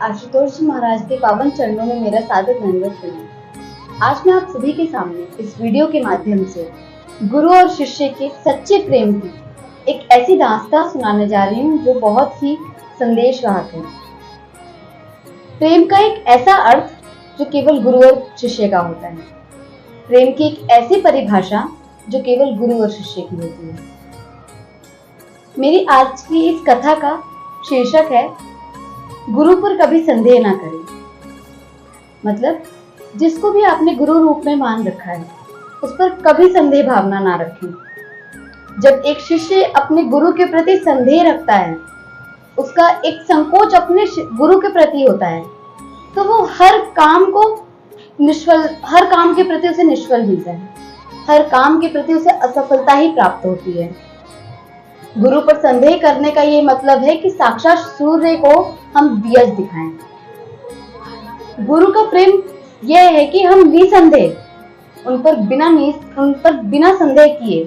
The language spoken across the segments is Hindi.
आशुतोष जी महाराज के पावन चरणों में मेरा सादर दंडवत प्रणाम। आज मैं आप सभी के सामने इस वीडियो के माध्यम से गुरु और शिष्य के सच्चे प्रेम की एक ऐसी दास्तां सुनाने जा रही हूँ जो बहुत ही संदेशवाहक है। प्रेम का एक ऐसा अर्थ जो केवल गुरु और शिष्य का होता है। प्रेम की एक ऐसी परिभाषा जो केवल गुरु और शिष्य की होती है। मेरी आज की इस कथा का शीर्षक है गुरु पर कभी संदेह ना करें। मतलब जिसको भी आपने गुरु रूप में मान रखा है उस पर कभी संदेह भावना ना रखें। जब एक शिष्य अपने गुरु के प्रति संदेह रखता है, उसका एक संकोच अपने गुरु के प्रति होता है, तो वो हर काम के प्रति उसे निष्फल मिलता है। हर काम के प्रति उसे असफलता ही प्राप्त होती है। गुरु पर संदेह करने का ये मतलब है कि साक्षात सूर्य को हम दियज दिखाएं। गुरु का प्रेम यह है कि हम निसंदेह उन पर बिना संदेह किए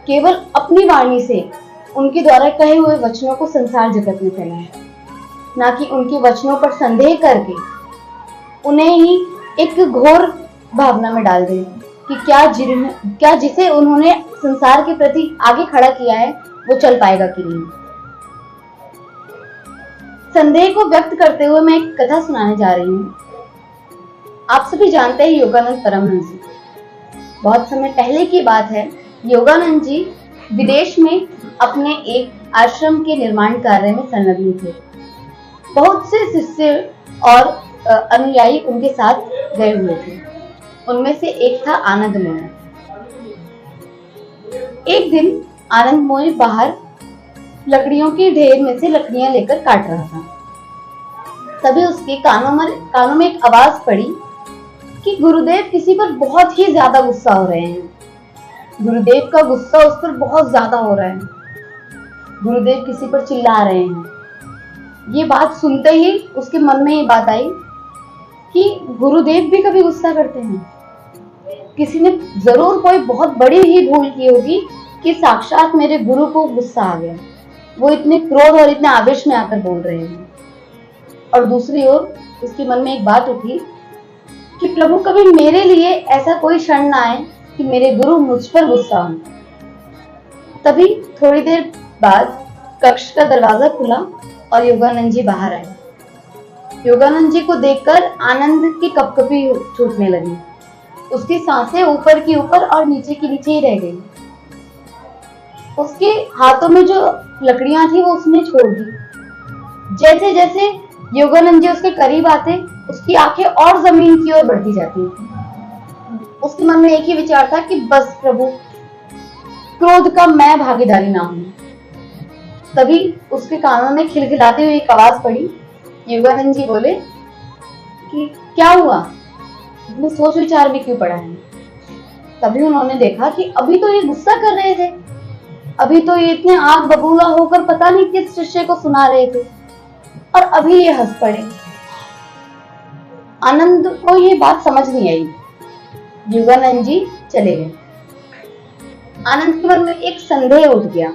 केवल अपनी वाणी से उनके द्वारा कहे हुए वचनों को संसार जगत में फैलाएं, ना कि उनके वचनों पर संदेह करके उन्हें ही एक घोर भावना में डाल दें कि क्या जिसे उन्होंने संसार के प्रति आगे खड़ा किया है वो चल पाएगा कि नहीं। संदेह को व्यक्त करते हुए मैं एक कथा सुनाने जा रही हूँ। आप सभी जानते हैं योगानंद परमहंस जी। बहुत समय पहले की बात है। योगानंद जी विदेश में अपने एक आश्रम के निर्माण कार्य में संलग्न थे। बहुत से शिष्य और अनुयायी उनके साथ गए हुए थे। उनमें से एक था आनंदमोय। एक दिन आनंदमोय बाहर लकड़ियों के ढेर में से लकड़ियां लेकर काट रहा था। तभी उसके कानों में एक आवाज पड़ी कि गुरुदेव किसी पर बहुत ही ज्यादा गुस्सा हो रहे हैं। गुरुदेव का गुस्सा उस पर बहुत ज्यादा हो रहा है। गुरुदेव किसी पर चिल्ला रहे हैं। ये बात सुनते ही उसके मन में ये बात आई कि गुरुदेव भी कभी गुस्सा करते हैं। किसी ने जरूर कोई बहुत बड़ी ही भूल की होगी कि साक्षात मेरे गुरु को गुस्सा आ गया। वो इतने क्रोध और इतने आवेश में आकर बोल रहे हैं। और दूसरी ओर उसके मन में एक बात उठी कि प्रभु कभी मेरे लिए ऐसा कोई क्षण ना आए कि मेरे गुरु मुझ पर गुस्सा हो। तभी थोड़ी देर बाद कक्ष का दरवाजा खुला और योगानंद जी बाहर आए। योगानंद जी को देखकर आनंद की कपकपी छूटने लगी। उसकी सांसें ऊपर की ऊपर और नीचे की नीचे ही रह गई। उसके हाथों में जो लकड़ियां थी वो उसने छोड़ दी। जैसे जैसे योगानंद जी उसके करीब आते, उसकी आंखें और जमीन की ओर बढ़ती जाती। उसके मन में एक ही विचार था कि बस प्रभु, क्रोध का मैं भागीदारी ना हूं। तभी उसके कानों में खिलखिलाती हुई एक आवाज पड़ी। योगानंद जी बोले कि क्या हुआ, इतने सोच विचार में क्यों पड़ा है। तभी उन्होंने देखा कि अभी तो ये गुस्सा कर रहे थे, अभी तो ये इतने आग बबूला होकर पता नहीं किस शिष्य को सुना रहे थे, और अभी ये हंस पड़े। आनंद को ये बात समझ नहीं आई। योगानंद जी चले गए। आनंद के मन में एक संदेह उठ गया।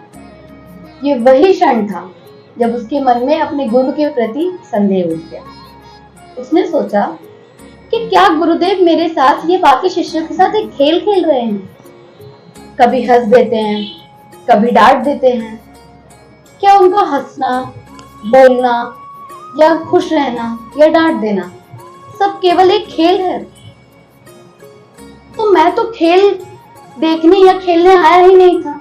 ये वही क्षण था जब उसके मन में अपने गुरु के प्रति संदेह उठ गया। उसने सोचा कि क्या गुरुदेव मेरे साथ ये बाकी शिष्यों के साथ एक खेल खेल रहे हैं। कभी हंस देते हैं, कभी डांट देते हैं। क्या उनका हंसना, बोलना या खुश रहना या डांट देना सब केवल एक खेल है। तो मैं तो खेल देखने या खेलने आया ही नहीं था।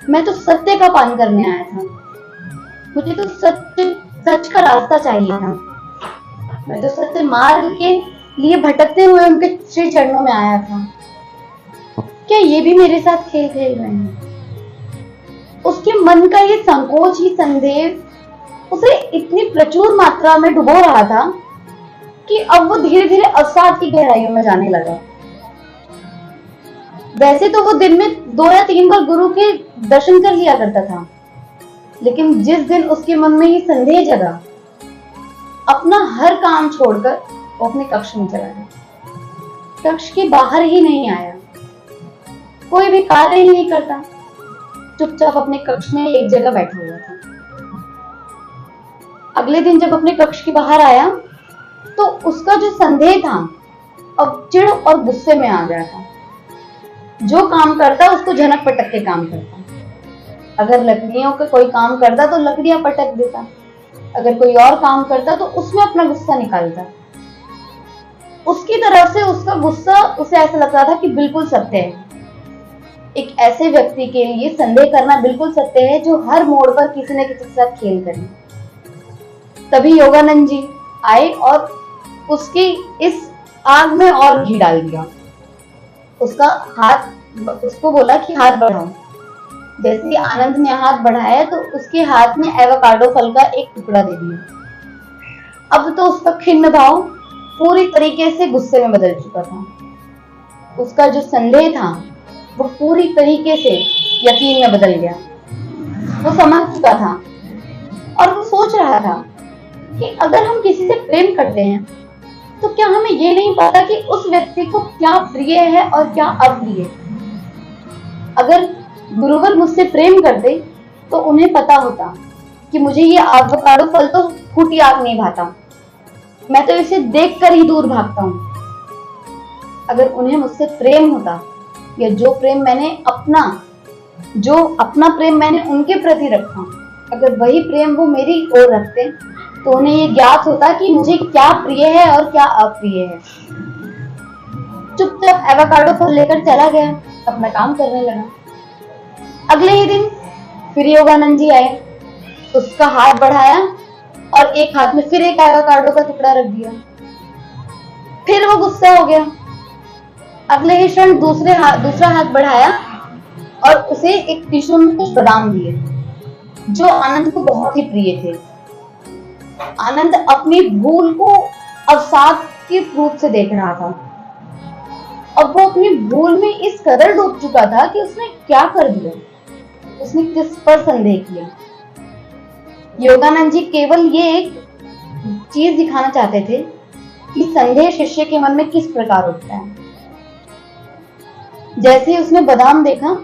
मैं तो सत्य का पान करने आया था। मुझे तो सच का रास्ता चाहिए था। मैं तो सत्य मार्ग के लिए भटकते हुए उनके श्री चरणों में आया था। क्या ये भी मेरे साथ खेल खेल रहे हैं। उसके मन का ये संकोच ही संदेह उसे इतनी प्रचुर मात्रा में डुबो रहा था कि अब वो धीरे धीरे अवसाद की गहराइयों में जाने लगा। वैसे तो वो दिन में 2 या 3 बार गुरु के दर्शन कर लिया करता था, लेकिन जिस दिन उसके मन में ये संदेह जगा, अपना हर काम छोड़कर वो अपने कक्ष में चला गया। कक्ष के बाहर ही नहीं आया, कोई भी कार्य ही नहीं करता, चुपचाप अपने कक्ष में एक जगह बैठा हुआ था। अगले दिन जब अपने कक्ष के बाहर आया तो उसका जो संदेह था अब चिढ़ और गुस्से में आ गया था। जो काम करता उसको झनक पटक के काम करता। अगर लकड़ियों का कोई काम करता तो लकड़ियां पटक देता, अगर कोई और काम करता तो उसमें अपना गुस्सा निकालता। उसकी तरफ से उसका गुस्सा उसे ऐसा लगता था कि बिल्कुल सत्य है। एक ऐसे व्यक्ति के लिए संदेह करना बिल्कुल सत्य है जो हर मोड़ पर किसी न किसी के साथ खेल करे। तभी योगानंद जी आए और उसकी इस आग में और घी डाल दिया। उसको बोला कि हाथ बढ़ाओ। जैसे ही आनंद ने हाथ बढ़ाया तो उसके हाथ में एवोकाडो फल का एक टुकड़ा दे दिया। अब तो उसका खिन्न भाव पूरी तरीके से गुस्से में बदल चुका था। उसका जो संदेह था वो पूरी तरीके से यकीन में बदल गया। वो समझ चुका था और वो सोच रहा था कि अगर हम किसी से प्रेम करते हैं तो क्या हमें ये नहीं पता कि उस व्यक्ति को क्या प्रिय है और क्या अप्रिय। अगर गुरुवर मुझसे प्रेम करते तो उन्हें पता होता कि मुझे ये एवोकाडो फल तो फूटी आग नहीं भाता, मैं तो इसे देखकर ही दूर भागता हूँ। अगर उन्हें मुझसे प्रेम होता या जो अपना प्रेम मैंने उनके प्रति रखा, अगर वही प्रेम वो मेरी ओर रखते तो उन्हें ये ज्ञात होता कि मुझे क्या प्रिय है और क्या अप्रिय है। चुपचाप एवोकाडो फल लेकर चला गया, अपना काम करने लगा। अगले ही दिन फिर योगानंद जी आए, उसका हाथ बढ़ाया और एक हाथ में फिर एक एवोकाडो का टुकड़ा रख दिया। फिर वो गुस्सा हो गया। अगले ही क्षण दूसरा हाथ बढ़ाया और उसे एक टिश्यू में कुछ बादाम दिए जो आनंद को बहुत ही प्रिय थे। आनंद अपनी भूल को अवसाद के रूप से देख रहा था। अब वो अपनी भूल में इस कदर डूब चुका था कि उसने क्या कर दिया, उसने किस पर संदेह किया। योगानंद जी केवल ये एक चीज दिखाना चाहते थे कि संदेह शिष्य के मन में किस प्रकार उठता है। जैसे ही उसने बादाम देखा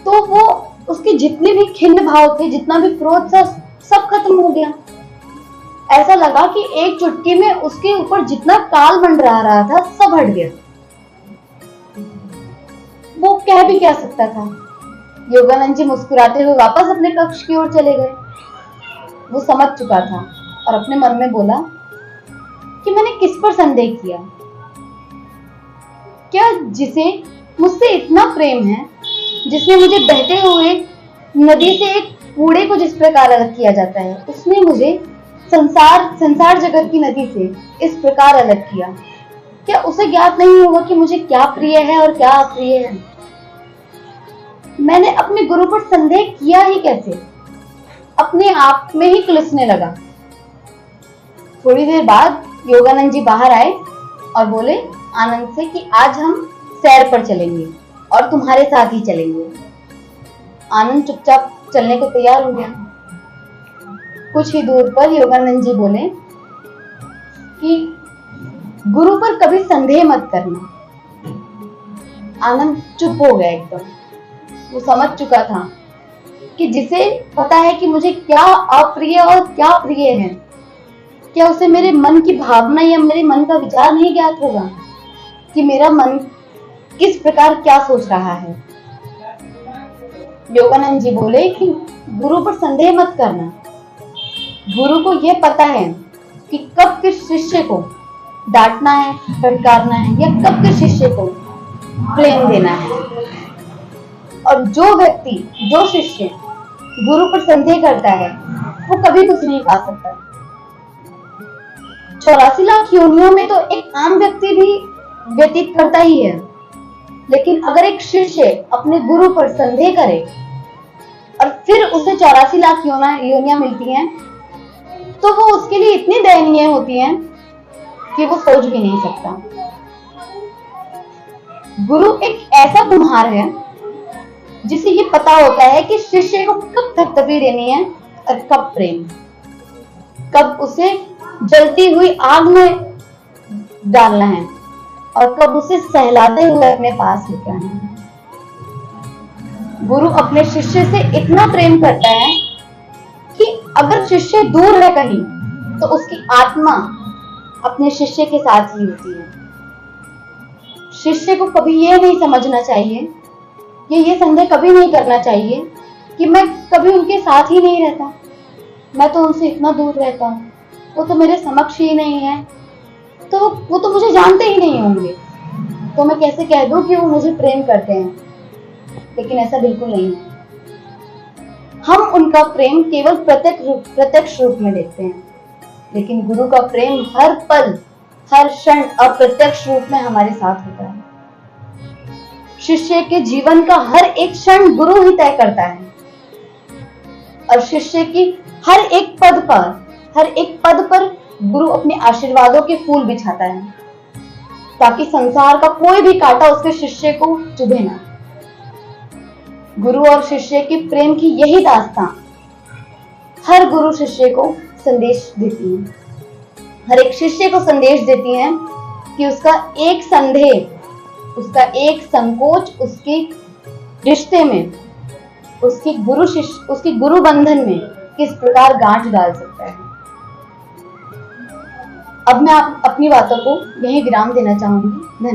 तो वो उसके जितने भी खिन्न भाव थे, जितना भी क्रोध था, सब खत्म हो गया। ऐसा लगा कि एक चुटकी में उसके ऊपर जितना काल मंडरा रहा था सब हट गया। वो कह भी क्या सकता था। योगानंद जी मुस्कुराते हुए वापस अपने कक्ष की ओर चले गए। वो समझ चुका था और अपने मन में बोला कि मैंने किस पर संदेह किया। क्या जिसे मुझसे इतना प्रेम है, जिसने मुझे बहते हुए नदी से एक कूड़े को जिस प्रकार अलग किया जाता है, उसने मुझे संसार जगत की नदी से इस प्रकार अलग किया। क्या उसे ज्ञात नहीं होगा कि मुझे क्या प्रिय है और क्या अप्रिय है। मैंने अपने गुरु पर संदेह किया ही कैसे, अपने आप में ही कुलसने लगा। थोड़ी देर बाद योगानंद जी बाहर आए और बोले आनंद से कि आज हम सैर पर चलेंगे और तुम्हारे साथ ही चलेंगे। आनंद चुपचाप चलने को तैयार हो गया। कुछ ही दूर पर योगानंद जी बोले कि गुरु पर कभी संदेह मत करना। आनंद चुप हो गया एकदम। वो समझ चुका था कि जिसे पता है कि मुझे क्या अप्रिय और क्या प्रिय है, क्या उसे मेरे मन की भावना या मेरे मन का विचार नहीं ज्ञात होगा कि मेरा मन किस प्रकार क्या सोच रहा है। योगानंद जी बोले कि गुरु पर संदेह मत करना। गुरु को यह पता है कि कब किस शिष्य को डांटना है, फटकारना है या कब किस शिष्य को प्रेम देना है। और जो शिष्य गुरु पर संदेह करता है वो कभी कुछ नहीं पा सकता। 84 लाख योनियों में तो एक आम व्यक्ति भी व्यतीत करता ही है, लेकिन अगर एक शिष्य अपने गुरु पर संदेह करे और फिर उसे 84 लाख योनियां मिलती हैं तो वो उसके लिए इतनी दयनीय होती हैं कि वो सोच भी नहीं सकता। गुरु एक ऐसा कुम्हार है जिसे ये पता होता है कि शिष्य को कब थपथपी देनी है और कब प्रेम, कब उसे जलती हुई आग में डालना है और कब उसे सहलाते हुए अपने पास लेकर आना है। गुरु अपने शिष्य से इतना प्रेम करता है कि अगर शिष्य दूर है कहीं तो उसकी आत्मा अपने शिष्य के साथ ही होती है। शिष्य को कभी ये नहीं समझना चाहिए, ये संदेह कभी नहीं करना चाहिए कि मैं कभी उनके साथ ही नहीं रहता, मैं तो उनसे इतना दूर रहता हूँ, वो तो मेरे समक्ष ही नहीं है, तो वो तो मुझे जानते ही नहीं होंगे, तो मैं कैसे कह दूं कि वो मुझे प्रेम करते हैं। लेकिन ऐसा बिल्कुल नहीं है। हम उनका प्रेम केवल प्रत्यक्ष रूप में देखते हैं, लेकिन गुरु का प्रेम हर पल हर क्षण अप्रत्यक्ष रूप में हमारे साथ होता है। शिष्य के जीवन का हर एक क्षण गुरु ही तय करता है और शिष्य की हर एक पद पर गुरु अपने आशीर्वादों के फूल बिछाता है, ताकि संसार का कोई भी कांटा उसके शिष्य को चुभे ना। गुरु और शिष्य के प्रेम की यही दास्तां हर गुरु शिष्य को संदेश देती है, हर एक शिष्य को संदेश देती है कि उसका एक संदेह, उसका एक संकोच उसके रिश्ते में, उसके गुरु बंधन में किस प्रकार गांठ डाल सकता है। अब मैं अपनी बातों को यहीं विराम देना चाहूंगी। धन्यवाद।